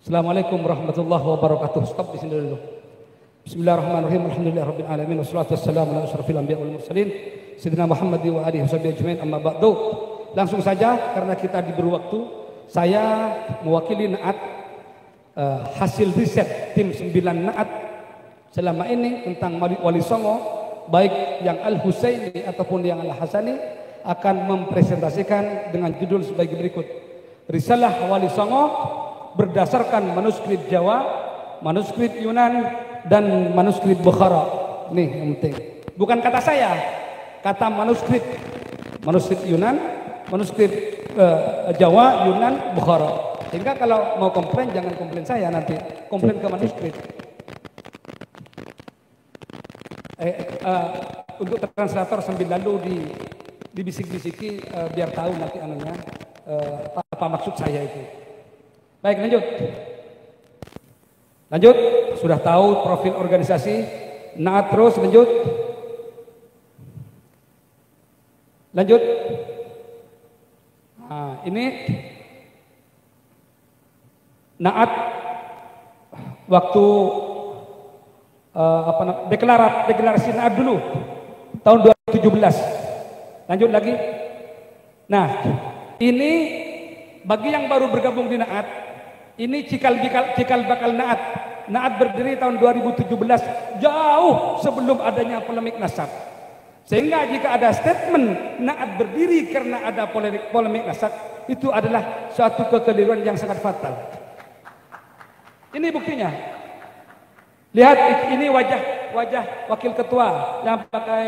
Assalamualaikum warahmatullahi wabarakatuh. Stop di sini dulu. Bismillahirrahmanirrahim. Alhamdulillahirabbil alamin wassalatu wassalamu ala asyrofil anbiya wal mursalin sayyidina Muhammad wa alihi washabihi ajmain, amma ba'du. Langsung saja karena kita diberi waktu, saya mewakili Naat hasil riset tim 9 Naat selama ini tentang Wali Songo, baik yang Al-Husaini ataupun yang Al-Hasani, akan mempresentasikan dengan judul sebagai berikut. Risalah Wali Songo berdasarkan manuskrip Jawa, manuskrip Yunan, dan manuskrip Bukhara. Nih yang penting. Bukan kata saya, kata manuskrip. Manuskrip Yunan, manuskrip Jawa, Yunan, Bukhara. Sehingga kalau mau komplain, jangan komplain saya nanti. Komplain ke manuskrip. Untuk translator sambil lalu dibisik-bisiki biar tahu nanti anunya apa maksud saya itu. Baik, lanjut. Lanjut, sudah tahu profil organisasi Naat, terus lanjut. Lanjut. Nah, ini Naat waktu deklarasi Naat dulu tahun 2017. Lanjut lagi. Nah, ini bagi yang baru bergabung di Naat, ini cikal bakal Naat. Naat berdiri tahun 2017, jauh sebelum adanya polemik nasab. Sehingga jika ada statement Naat berdiri karena ada polemik nasab, itu adalah suatu kekeliruan yang sangat fatal. Ini buktinya. Lihat, ini wajah wakil ketua yang pakai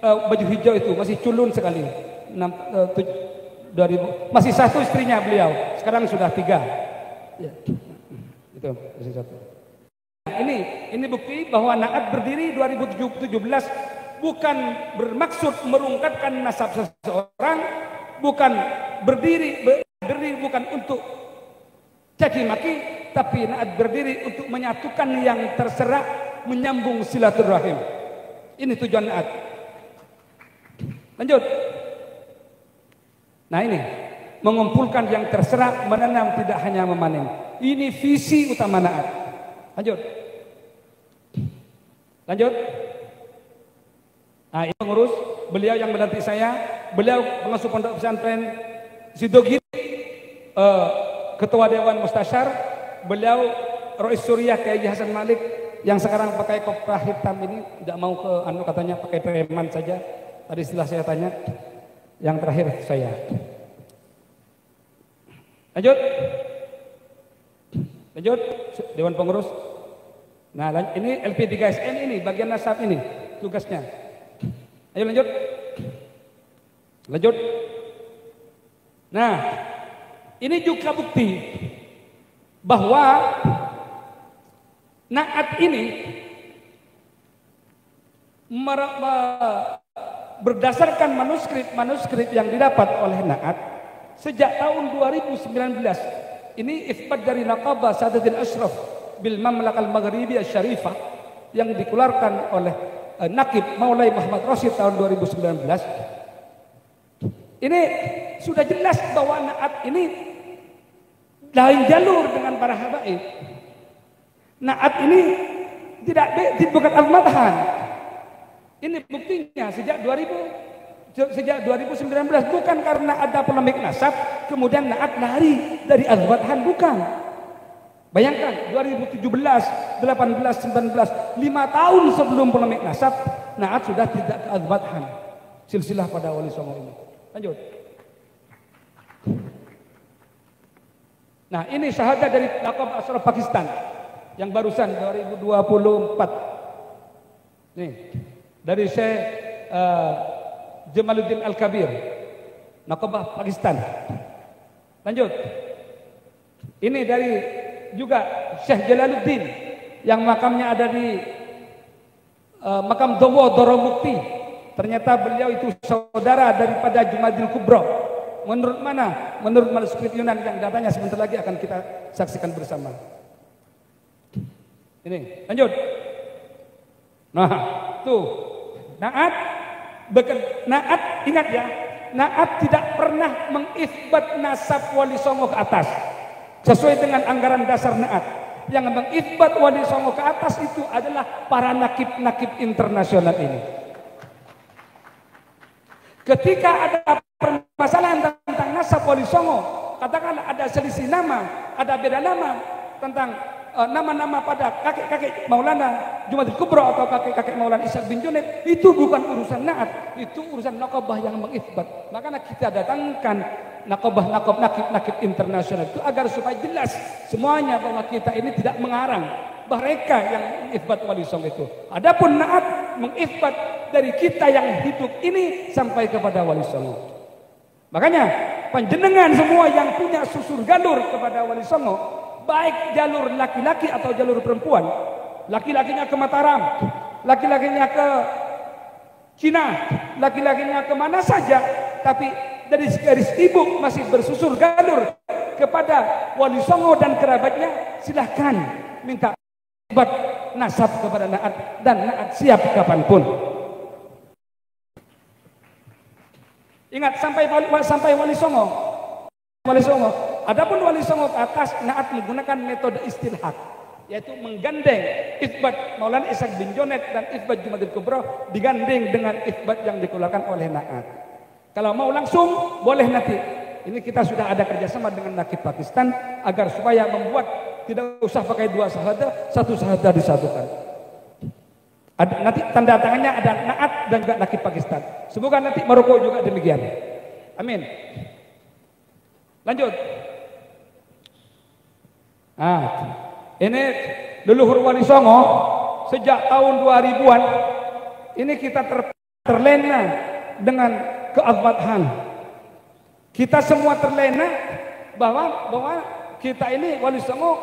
baju hijau itu, masih culun sekali. 2000, masih satu istrinya beliau, sekarang sudah 3. Ya. Itu masih satu. Ini bukti bahwa Naat berdiri 2017 bukan bermaksud merungkatkan nasab seseorang, bukan berdiri bukan untuk caci maki, tapi Naat berdiri untuk menyatukan yang terserak, menyambung silaturahim. Ini tujuan Naat. Lanjut. Nah, ini mengumpulkan yang terserak, menanam tidak hanya memanen. Ini visi utama Naat. Lanjut. Lanjut. Nah, ini pengurus, beliau yang melantik saya, beliau pengasuh pondok pesantren Sidogiri, ketua dewan mustasyar, beliau Rois Suriah Kiai Hasan Malik yang sekarang pakai koprah hitam ini, tidak mau ke katanya pakai preman saja. Tadi setelah saya tanya, yang terakhir saya. Lanjut. Lanjut, Dewan Pengurus. Nah, ini LP3SN ini, bagian nasab ini, tugasnya. Ayo lanjut. Lanjut. Nah, ini juga bukti bahwa Naat ini berdasarkan manuskrip yang didapat oleh Naat sejak tahun 2019. Ini isbat dari Naqabah Sadatil Ashraf bil Mamlakah Al-Maghribiyah Syarifah yang dikeluarkan oleh Naqib Maulai Muhammad Rasyid tahun 2019. Ini sudah jelas bahwa Naat ini lain jalur dengan para habaib. Naat ini bukan al-madhan. Ini buktinya sejak 2019, bukan karena ada polemik nasab kemudian Naat lari dari al-madhan, bukan. Bayangkan 2017, 18, 19, 5 tahun sebelum polemik nasab, Naat sudah tidak ke al-madhan. Silsilah pada Wali Songo ini. Lanjut. Nah, ini syahadat dari Naqab Ashraf Pakistan yang barusan 2024. Nih, dari Syekh Jamaluddin Al-Kabir, Naqabah Pakistan. Lanjut. Ini dari juga Syekh Jalaluddin yang makamnya ada di makam Dowo Doromukti. Ternyata beliau itu saudara daripada Jumadil Kubro. Menurut mana? Menurut manuskrip Yunan yang datanya sebentar lagi akan kita saksikan bersama. Ini, lanjut. Nah, tuh. Naat, ingat ya, Naat tidak pernah mengisbat nasab Wali Songo ke atas. sesuai dengan anggaran dasar Naat. Yang mengisbat Wali Songo ke atas itu adalah para nakib-nakib internasional ini. Ketika ada permasalahan tentang nasab Wali Songo, katakanlah ada selisih nama, ada beda nama tentang nama-nama pada kakek-kakek Maulana Jumadil Kubro atau kakek-kakek Maulana Ishaq bin Junaid, itu bukan urusan Naat, itu urusan Naqabah yang mengisbat. Makanya kita datangkan Naqabah nakib internasional itu agar supaya jelas semuanya bahwa kita ini tidak mengarang mereka yang mengisbat Wali Songo itu. Adapun Naat mengisbat dari kita yang hidup ini sampai kepada Wali Songo. Makanya panjenengan semua yang punya susur galur kepada Wali Songo, baik jalur laki-laki atau jalur perempuan, laki-lakinya ke Mataram, laki-lakinya ke Cina, laki-lakinya kemana saja, tapi dari garis ibu masih bersusur galur kepada Wali Songo dan kerabatnya, silahkan minta buat nasab kepada Naat, dan Naat siap kapanpun. Ingat sampai Wali Songo. Adapun Wali Songo ke atas, Naat menggunakan metode istilhaq, yaitu menggandeng isbat Maulana Ishaq bin Junaid dan isbat Jumadil Kubro digandeng dengan isbat yang dikeluarkan oleh Naat. Kalau mau langsung boleh nanti. Ini kita sudah ada kerjasama dengan nakib Pakistan agar supaya membuat tidak usah pakai dua syahadah, satu syahadah disatukan. Nanti tanda tangannya ada Naat dan juga nakib Pakistan. Semoga nanti Maroko juga demikian. Amin. Lanjut. Ini leluhur Wali Songo sejak tahun 2000-an ini kita terlena dengan keazmatan. Kita semua terlena bahwa kita ini Wali Songo,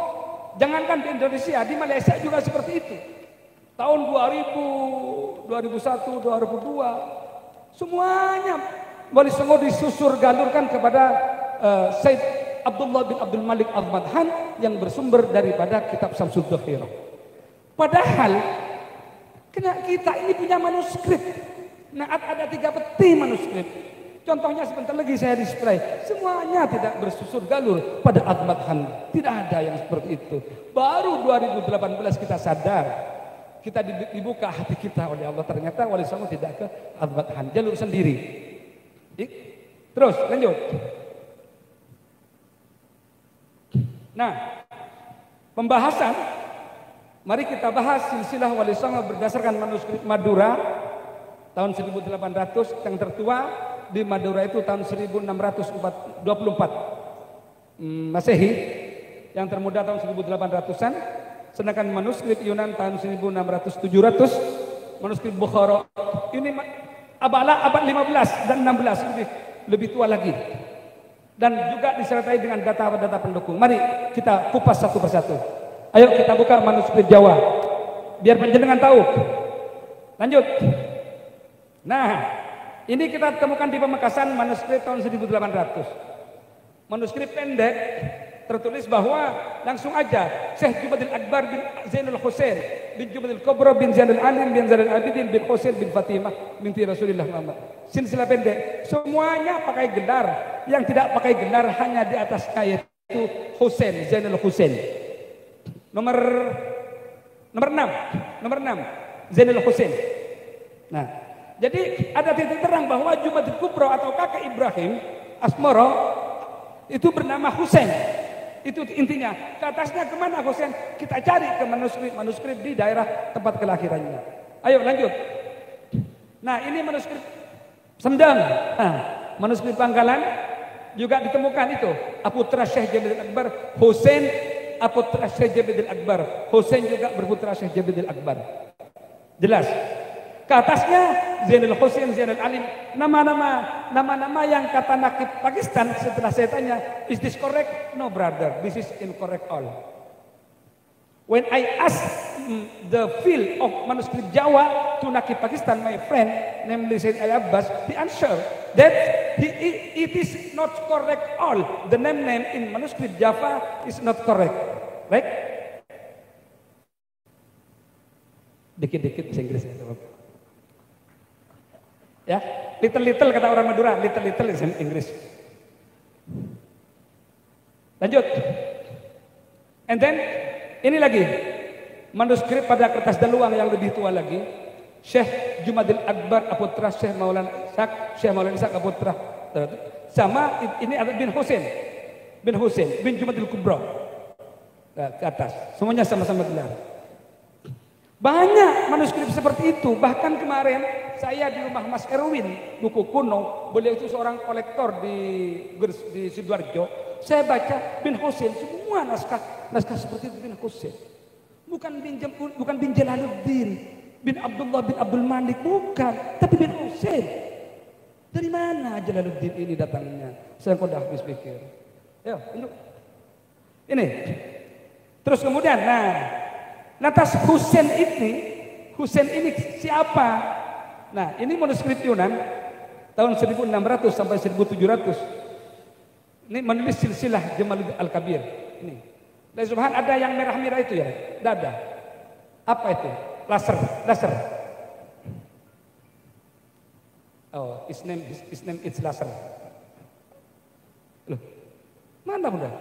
jangankan di Indonesia, di Malaysia juga seperti itu. Tahun 2000, 2001, 2002 semuanya Wali Songo disusur galurkan kepada Said Abdullah bin Abdul Malik Al-Madhan yang bersumber daripada kitab Samsud Dhakhirah. Padahal kita ini punya manuskrip. Naat ada 3 peti manuskrip. Contohnya sebentar lagi saya display. Semuanya tidak bersusur galur pada Al-Madhan. Tidak ada yang seperti itu. Baru 2018 kita sadar. Kita dibuka hati kita oleh Allah, ternyata Wali Songo tidak ke Al-Madhan, jalur sendiri. Terus lanjut. Nah, pembahasan, mari kita bahas silsilah Wali Songo berdasarkan manuskrip Madura tahun 1800, yang tertua di Madura itu tahun 1624 Masehi, yang termuda tahun 1800-an. Sedangkan manuskrip Yunan tahun 1600-700, manuskrip Bukhara ini abad 15 dan 16, lebih tua lagi. Dan juga disertai dengan data-data pendukung. Mari kita kupas satu persatu. Ayo kita buka manuskrip Jawa, biar panjenengan tahu. Lanjut. Nah, ini kita temukan di Pamekasan manuskrip tahun 1800. Manuskrip pendek tertulis bahwa langsung aja Syekh Jumadil Akbar bin Zainul Husain bin Jumadil Kubro bin Zainul Alim bin Zainul Abidin bin Husain bin Fatimah binti Rasulullah Muhammad. Silsilah pendek, semuanya pakai gelar. Yang tidak pakai gelar hanya di atas kaya itu Husain, Zainul Husain. Nomor 6 Zainul Husain. Nah, jadi ada titik terang bahwa Jumadil Kubro atau kakek Ibrahim Asmoro itu bernama Husain. Itu intinya. Ke atasnya kemana Husain? Kita cari ke manuskrip di daerah tempat kelahirannya. Ayo lanjut. Nah, ini manuskrip Sendang. Nah, manuskrip Pangkalan juga ditemukan itu. Aputra Syekh Jabidil Akbar Husain, aputra Syekh Jabidil Akbar Husain juga berputra Syekh Jabidil Akbar. Jelas. Ke atasnya Zainul Husain, Zainul Alim, nama-nama yang kata nakib Pakistan. Setelah saya tanya, is this correct? No brother, this is incorrect all. When I ask the field of manuscript Jawa to nakib Pakistan, my friend, namely Said Ali Abbas, the answer that it is not correct all. The name in manuscript Java is not correct, right? Dikit-dikit bahasa Inggris ya, little kata orang Madura, little is Inggris. Lanjut. And then ini lagi manuskrip pada kertas daluang yang lebih tua lagi. Syekh Jumadil Akbar Aputra Syekh Maulana Ishaq Aputra. Sama ini ada bin Husain bin Jumadil Kubra. Nah, ke atas. Semuanya sama-sama gelar. Banyak manuskrip seperti itu. Bahkan kemarin saya di rumah Mas Erwin, buku kuno. Beliau itu seorang kolektor di Sidoarjo. Saya baca bin Husain, semua naskah seperti itu bin Husain. Bukan bin Jalaluddin, bin Abdullah bin Abdul Malik, bukan. Tapi bin Husain. Dari mana Jalaluddin ini datangnya? Saya udah habis pikir. Ya, ini. Terus kemudian, lantas Husain ini siapa? Nah, ini manuskrip Yunan tahun 1600 sampai 1700. Ini menulis silsilah Jamaluddin Al-Kabir. Ini. Dan subhan ada yang merah-merah itu ya, dada. Apa itu? Laser. Oh, his name is laser. Loh, mana udah?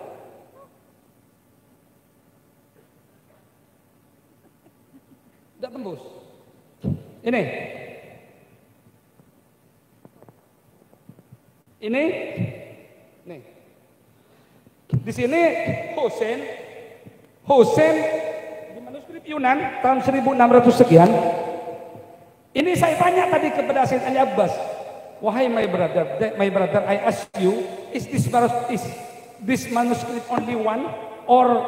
Tidak tembus. Ini. Nih. Di sini Husain di manuskrip Yunan tahun 1600 sekian. Ini saya tanya tadi kepada Sayyid Ali Abbas, wahai my brother, I ask you, is this manuscript only one or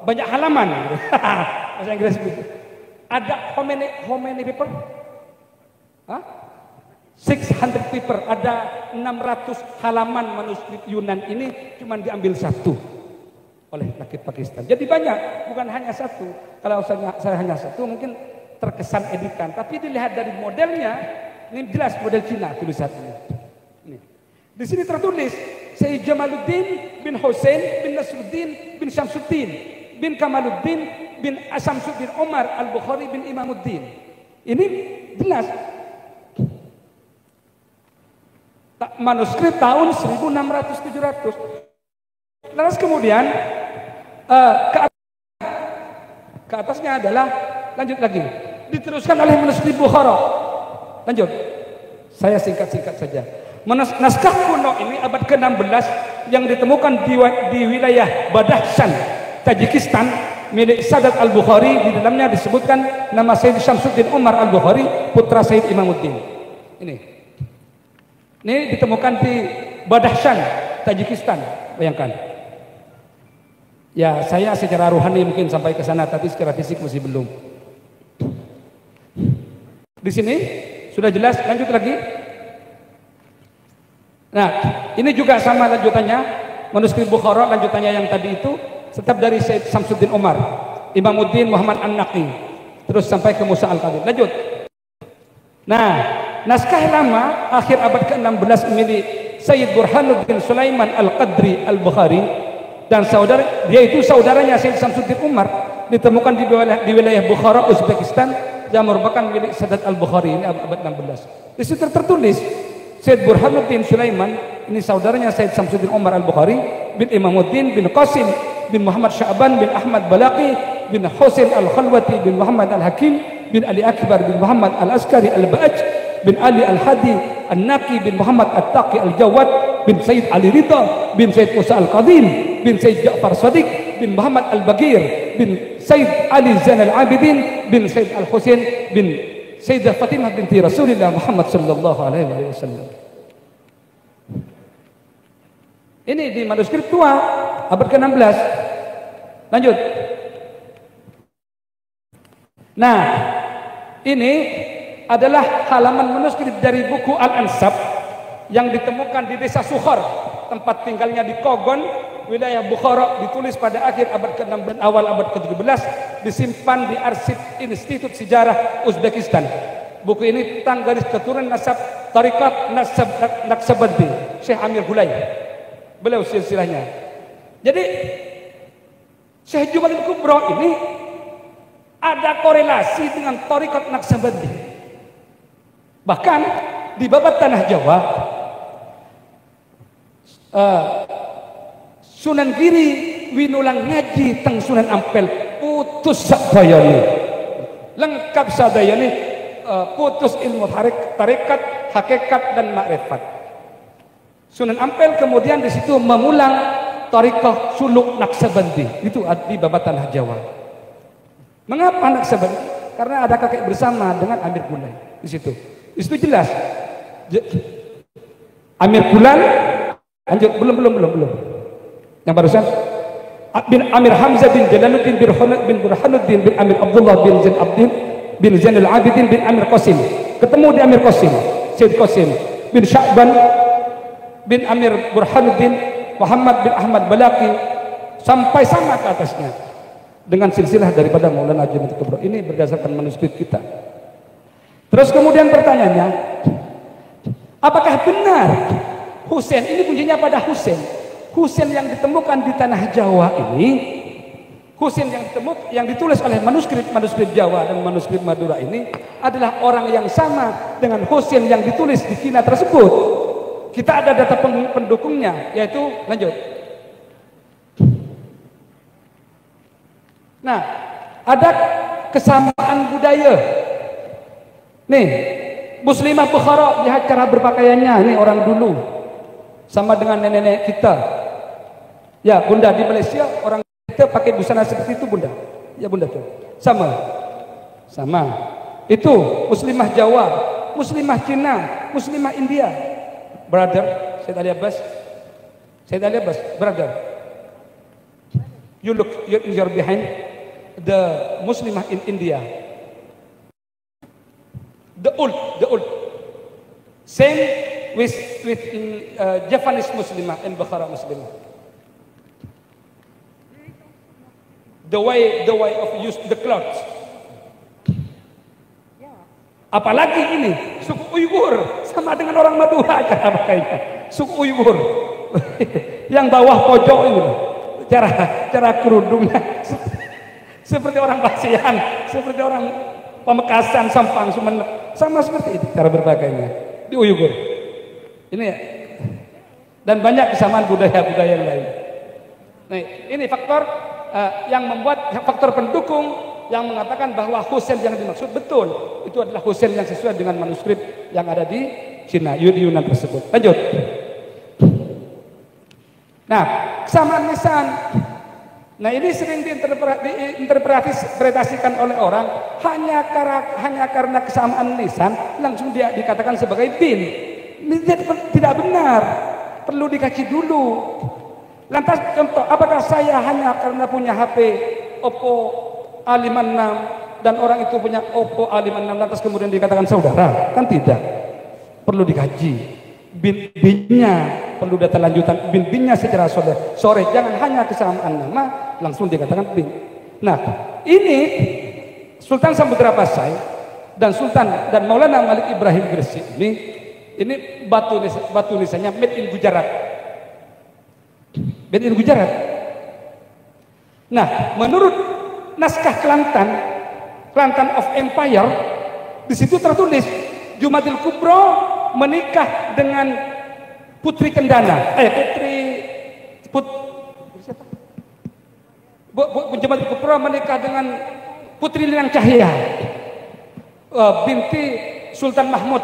banyak halaman? Bahasa Inggris begitu. Ada how many paper? 600 paper. Ada 600 halaman manuskrip Yunan ini cuma diambil satu oleh rakyat Pakistan. Jadi banyak, bukan hanya satu. Kalau saya hanya satu mungkin terkesan editan. Tapi dilihat dari modelnya, ini jelas model Cina tulisan ini. Di sini tertulis Sayyid Jamaluddin bin Husain bin Nasruddin bin Syamsuddin bin Kamaluddin bin Asamsuddin Umar Al-Bukhari bin Imamuddin. Ini jelas manuskrip tahun 1600-700. Terus kemudian ke atasnya adalah lanjut lagi diteruskan oleh manuskrip Bukhara. Lanjut, saya singkat-singkat saja. Naskah kuno ini abad ke-16 yang ditemukan di wilayah Badakhshan, Tajikistan milik Sadat Al-Bukhari. Di dalamnya disebutkan nama Sayyid Syamsuddin Umar Al-Bukhari, putra Sayyid Imamuddin. Ini ditemukan di Badakhshan, Tajikistan. Bayangkan. Ya, saya secara rohani mungkin sampai ke sana, tapi secara fisik masih belum. Di sini sudah jelas. Lanjut lagi. Nah, ini juga sama lanjutannya, manuskrip Bukhara lanjutannya yang tadi itu tetap dari Sayyid Syamsuddin Umar, Imamuddin Muhammad An-Naqi, terus sampai ke Musa Al-Qadir. Lanjut. Nah, naskah lama akhir abad ke-16 milik Sayyid Burhanuddin Sulaiman Al-Qadri Al-Bukhari dan dia itu saudaranya Sayyid Syamsuddin Umar, ditemukan di wilayah Bukhara, Uzbekistan, yang merupakan milik Sadat Al-Bukhari. Ini abad 16. Di situ tertulis Sayyid Burhanuddin Sulaiman, ini saudaranya Sayyid Syamsuddin Umar Al-Bukhari bin Imamuddin bin Qasim bin Muhammad Sya'ban bin Ahmad Balaqi bin Husain Al-Khalwati bin Muhammad Al-Hakim bin Ali Akbar bin Muhammad Al-Askari Al-Ba'aj bin Ali Al-Hadi An-Naqi bin Muhammad At-Taqi Al-Jawad bin Sayyid Ali Ridha bin Sayyid Musa Al-Qadim bin Sayyid Ja'far Sadiq bin Muhammad Al-Bagir bin Sayyid Ali Zain Al-Abidin bin Sayyid Al-Husain bin Sayyidah Fatimah binti Rasulullah Muhammad sallallahu alaihi wasallam. Ini di manuskrip tua abad ke-16. Lanjut. Nah, ini adalah halaman manuskrip dari buku Al-Ansab yang ditemukan di desa Sukhar, tempat tinggalnya di Kogon, wilayah Bukhara, ditulis pada akhir abad ke-16 awal abad ke-17, disimpan di arsip Institut Sejarah Uzbekistan. Buku ini tentang garis keturunan nasab Tariqat Naqsabandi Syekh Amir Hulay. Beliau silsilahnya. Jadi Syekh Jumadil Kubra ini ada korelasi dengan Tariqat Naqsabandi. Bahkan di babat tanah Jawa, Sunan Giri winulang ngaji teng Sunan Ampel putus sadayane. Lengkap sadayane, putus ilmu tarekat, hakikat dan makrifat. Sunan Ampel kemudian di situ mengulang Thariqah Suluk Naqsabandi. Itu di Babat Tanah Jawa. Mengapa Naqsabandi? Karena ada kakek bersama dengan Amir Bulai di situ. Di situ jelas. Amir Bulan, lanjut belum. Yang barusan bin Amir Hamzah bin Jalaluddin bin Burhanuddin bin Amir Abdullah bin Zain Abdin bin Zainul Abidin bin Amir Qasim. Ketemu di Amir Qasim, Syed Qasim bin Sya'ban bin Amir Burhanuddin Muhammad bin Ahmad Balaki sampai sama ke atasnya dengan silsilah daripada Maulana Haji Muhammad Kubro. Ini berdasarkan manuskrip kita. Terus kemudian pertanyaannya, apakah benar Husain, ini kuncinya pada Husain yang ditemukan di tanah Jawa ini, Husain yang ditulis oleh manuskrip Jawa dan manuskrip Madura ini adalah orang yang sama dengan Husain yang ditulis di Cina tersebut. Kita ada data pendukungnya, yaitu lanjut. Nah, ada kesamaan budaya. Nih, Muslimah Bukhara, lihat cara berpakaiannya. Ini orang dulu sama dengan nenek-nenek kita. Ya, Bunda, di Malaysia orang kita pakai busana seperti itu, Bunda. Ya, Bunda tuh. Sama. Itu Muslimah Jawa, Muslimah Cina, Muslimah India. Brother, Syed Ali Abbas, brother. You look, you're behind the Muslimah in India. The old. Same with Japanese Muslimah and Bukhara Muslimah. The way of use the clothes. Apalagi ini suku Uighur sama dengan orang Madura cara pakainya. Suku Uighur yang bawah pojok ini cara kerudungnya seperti orang Basian, seperti orang Pamekasan, Sampang, Sumeneb, sama seperti itu cara berpakaiannya di Uighur. Ini ya. Dan banyak kesamaan budaya-budaya yang lain. Nah, ini faktor yang membuat faktor pendukung yang mengatakan bahwa Husain yang dimaksud betul itu adalah Husain yang sesuai dengan manuskrip yang ada di Cina, Yunan tersebut. Lanjut. Nah, kesamaan lisan. Nah, ini sering diinterpretasikan oleh orang hanya karena kesamaan lisan langsung dia dikatakan sebagai din. Ini tidak benar. Perlu dikaji dulu. Lantas contoh, apakah saya hanya karena punya HP Oppo A56 dan orang itu punya Oppo A56 lantas kemudian dikatakan saudara? Kan tidak. Perlu dikaji. Bin-binnya perlu data lanjutan. Bin-binnya secara sore. Jangan hanya kesamaan nama langsung dikatakan bin. Nah, ini Sultan Samudra Pasai dan Sultan dan Maulana Malik Ibrahim Gresik ini batu nisannya made in Gujarat. Made in Gujarat. Nah, menurut naskah Kelantan of Empire, di situ tertulis Jumadil Kubro menikah dengan Putri Kendana. Jumadil Kubro menikah dengan Putri Linang Cahya, binti Sultan Mahmud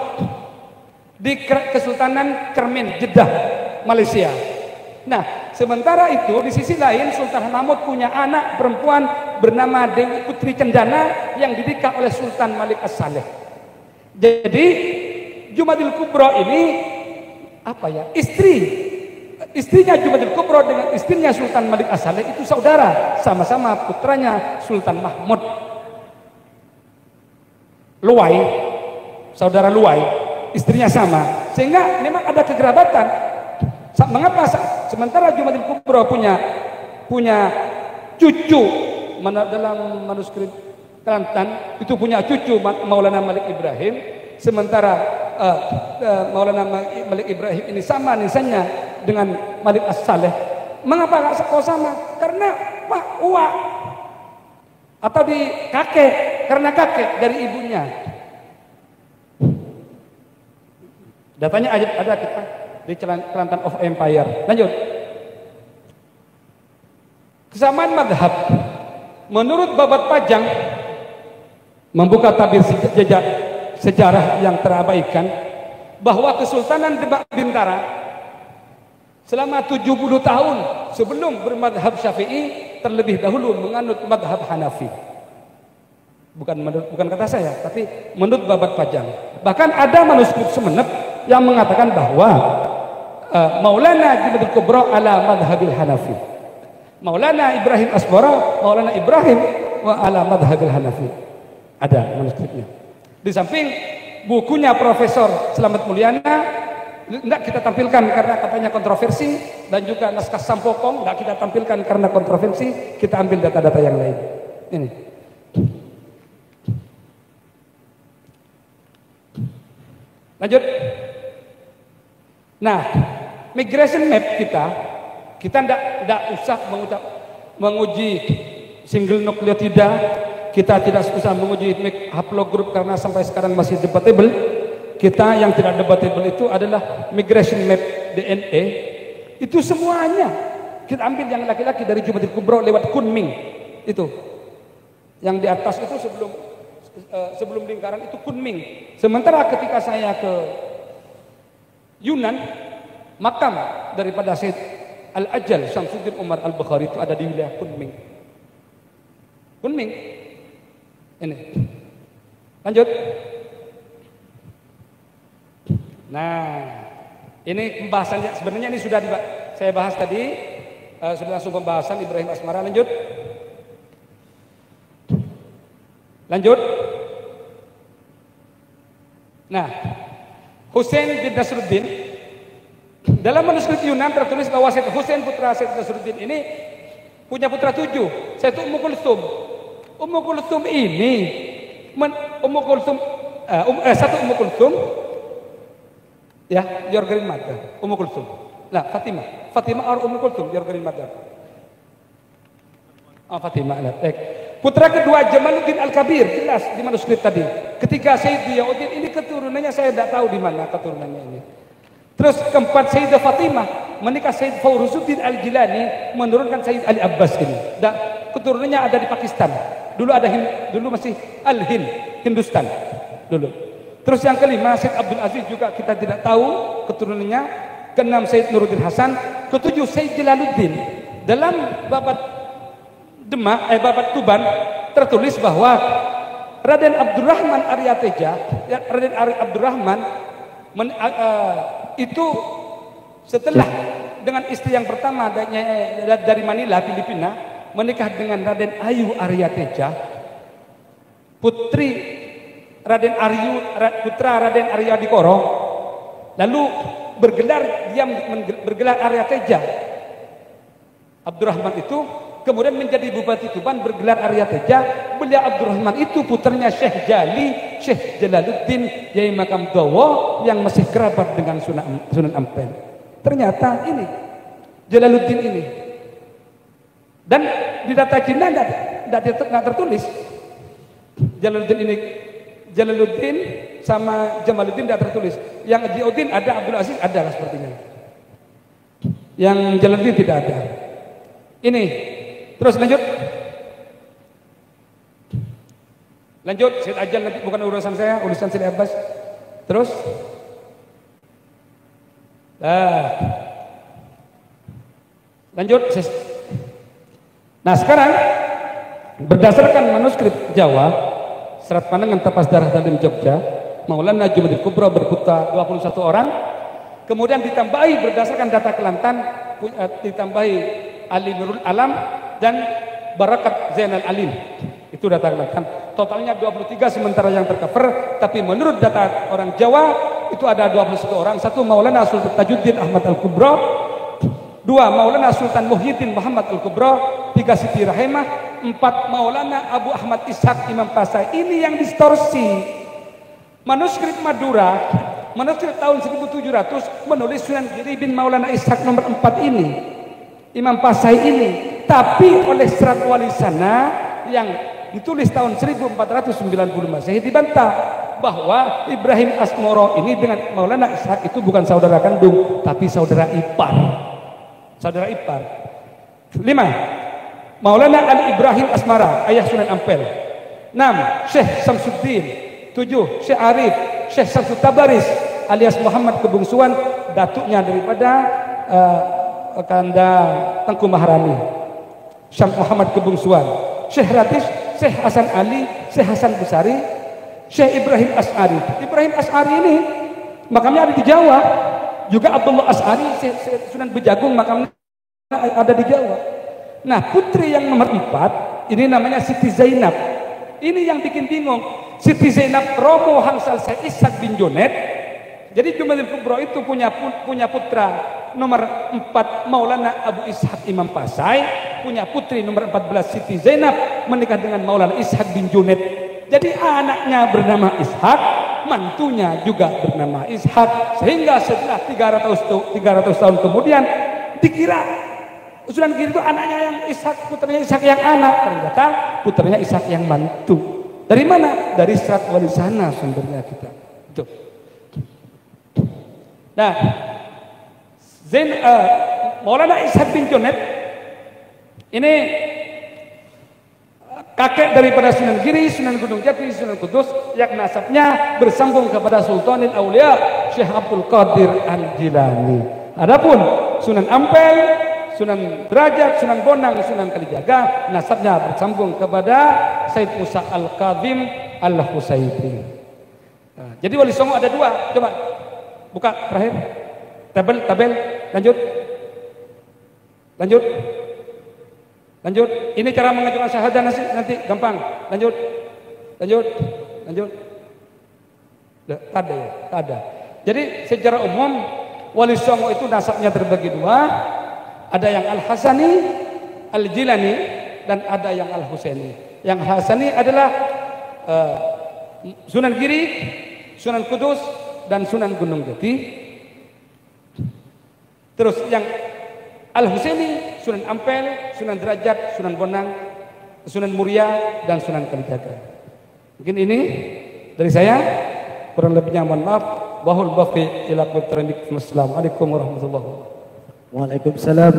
di Kesultanan Kermin, Jeddah, Malaysia. Nah, sementara itu di sisi lain Sultan Mahmud punya anak perempuan bernama Dewi Putri Cendana yang dinikah oleh Sultan Malik As-Saleh. Jadi Jumadil Kubro ini istrinya Jumadil Kubro dengan istrinya Sultan Malik As-Saleh itu saudara, sama-sama putranya Sultan Mahmud. Luwai, saudara Luwai, istrinya sama, sehingga memang ada kekerabatan. Mengapa sementara Jumadil Kubro punya cucu dalam manuskrip Kelantan itu punya cucu Maulana Malik Ibrahim, sementara Maulana Malik Ibrahim ini sama nisannya dengan Malik As-Saleh. Mengapa kok sama? Karena uak atau di kakek, karena kakek dari ibunya. Datanya ada kita di Kelantan of Empire. Lanjut. Kesamaan madhab menurut Babat Pajang membuka tabir jejak sejarah yang terabaikan bahwa Kesultanan Demak Bintara selama 70 tahun sebelum bermadhab Syafi'i terlebih dahulu menganut madhab Hanafi. Bukan kata saya, tapi menurut Babat Pajang. Bahkan ada manuskrip Sumenep yang mengatakan bahwa Maulana Jumadil Kubra ala madhabil Hanafi. Maulana Ibrahim Asbara, Maulana Ibrahim wa ala madhabil Hanafi. Ada manuskripnya. Di samping bukunya Profesor Slamet Mulyana tidak kita tampilkan karena katanya kontroversi, dan juga naskah Sampokong tidak kita tampilkan karena kontroversi. Kita ambil data-data yang lain. Ini. Lanjut. Nah, migration map kita tidak usah menguji single nukleotida, kita tidak usah menguji haplogroup karena sampai sekarang masih debatable. Kita yang tidak debatable itu adalah migration map DNA. Itu semuanya kita ambil yang laki-laki dari Jumadil Kubra lewat Kunming. Itu yang di atas itu sebelum lingkaran itu Kunming. Sementara ketika saya ke Yunan, makam daripada Syed Al-Ajal Syamsuddin Umar Al-Bukhari itu ada di wilayah Kunming. Kunming. Ini. Lanjut. Nah, ini pembahasannya sebenarnya ini sudah saya bahas tadi, sudah langsung pembahasan Ibrahim Asmara. Lanjut. Lanjut. Nah, Husain bin Nasruddin dalam manuskrip Yunan tertulis bahwa Syed Husain putra Syed Nasruddin ini punya putra 7. Satu Ummu Kulthum. Ummu Kulthum ini satu Ummu Kulthum ya, your grandmother, Ummu Kulthum. Nah, Fatimah or Ummu Kulthum, your grandmother. Fatimah lah. Putra kedua Jamaluddin Al-Kabir, jelas di manuskrip tadi. Ketika Sayyid Diyauddin ini keturunannya saya tidak tahu di mana keturunannya ini. Terus keempat Sayyidah Fatimah menikah Sayyid Fawruzuddin Al-Jilani, menurunkan Sayyid Ali Abbas ini. Dan keturunannya ada di Pakistan. Dulu masih Al-Hind, Hindustan dulu. Terus yang kelima Sayyid Abdul Aziz juga kita tidak tahu keturunannya. Keenam Sayyid Nuruddin Hasan. Ketujuh Sayyid Jalaluddin. Dalam Babat Babat Tuban tertulis bahwa Raden Abdurrahman Aryateja, Raden Abdurrahman itu setelah dengan istri yang pertama dari Manila, Filipina, menikah dengan Raden Ayu Aryateja, putra Raden Arya Dikoro, lalu bergelar Aryateja. Abdurrahman itu kemudian menjadi Bupati Tuban bergelar Aryateja. Beliau Abdurrahman itu putranya Syekh Jalaluddin Yai Makam Dawa yang masih kerabat dengan Sunan Ampel. Ternyata ini Jalaluddin ini, dan di data Cina tidak tertulis Jalaluddin sama Jamaluddin tidak tertulis. Yang Diuddin ada, Abdul Aziz ada sepertinya. Yang Jalaluddin tidak ada. Ini terus lanjut. Syed Ajal nanti bukan urusan saya, urusan Syed Abbas. Terus lanjut. Nah, sekarang berdasarkan manuskrip Jawa, Serat Pandangan Tapas Darah Dalim Jogja, Maulana Jumadil Kubra berputra 21 orang. Kemudian ditambahi berdasarkan data Kelantan, ditambahi Ali Nurul Alam dan Barakat Zainal Alim. Itu data Kelantan. Totalnya 23 sementara yang tercover, tapi menurut data orang Jawa itu ada 21 orang. Satu Maulana Sultan Tajuddin Ahmad Al-Kubra, dua Maulana Sultan Muhyiddin Muhammad Al-Kubra, tiga Siti Rahimah, empat Maulana Abu Ahmad Ishaq Imam Pasai. Ini yang distorsi. Manuskrip Madura, manuskrip tahun 1700 menulis Sunan Giri bin Maulana Ishaq nomor 4 ini, Imam Pasai ini, tapi oleh Serat Wali Sana yang ditulis tahun 1490 Masehi dibantah bahwa Ibrahim Asmoro ini dengan Maulana Ishaq itu bukan saudara kandung, tapi saudara ipar. Saudara ipar. 5. Maulana Ali Ibrahim Asmara, ayah Sunan Ampel. 6. Syekh Samsuddin. 7. Syekh Arif, Syekh Samsud Tabaris alias Muhammad Kebungsuan, datuknya daripada Kanda Tengku Maharani. Syekh Muhammad Kebungsuan. Syekh Ratis, Syekh Hasan Ali, Syekh Hasan Besari, Syekh Ibrahim As'ari. Ibrahim As'ari ini makamnya ada di Jawa. Juga Abdullah As'ari, Syekh Sunan Bejagung, makamnya ada di Jawa. Nah, putri yang nomor 4 ini namanya Siti Zainab. Ini yang bikin bingung. Siti Zainab Romo Hamsal Syekh Ishak bin Junaid. Jadi Jumail Kubro itu punya putra nomor 4 Maulana Abu Ishak Imam Pasai, punya putri nomor 14 Siti Zainab menikah dengan Maulana Ishak bin Junaid. Jadi anaknya bernama Ishak, mantunya juga bernama Ishak, sehingga setelah 300 tahun kemudian dikira Sunan Giri itu anaknya yang Ishak, putranya Ishak yang anak, ternyata putranya Ishak yang mantu. Dari mana? Dari Serat Wali Sana sumbernya kita. Itu. Nah, Maulana Ishak bin Junaid ini kakek daripada Sunan Giri, Sunan Gunung Jati, Sunan Kudus, yang nasabnya bersambung kepada Sultanul Aulia Syekh Abdul Qadir Al-Jilani. Adapun Sunan Ampel, Sunan Derajat, Sunan Bonang, Sunan Kalijaga nasabnya bersambung kepada Said Musa Al-Kadhim Al-Husaini. Nah, jadi Wali Songo ada 2. Coba buka terakhir. Tabel, lanjut. Ini cara mengajukan syahadah nanti gampang. Lanjut. Tak ada. Jadi secara umum Wali Songo itu nasabnya terbagi 2. Ada yang Al-Hasani, Al-Jilani, dan ada yang Al-Husaini. Yang Hasani adalah Sunan Giri, Sunan Kudus, dan Sunan Gunung Jati. Terus yang Al-Husaini, Sunan Ampel, Sunan Derajat, Sunan Bonang, Sunan Muria, dan Sunan Kalijaga. Mungkin ini dari saya. Kurang lebihnya mohon maaf. Wahul baqi ila qutrandik. Wassalamualaikum warahmatullahi wabarakatuh. Waalaikumsalam.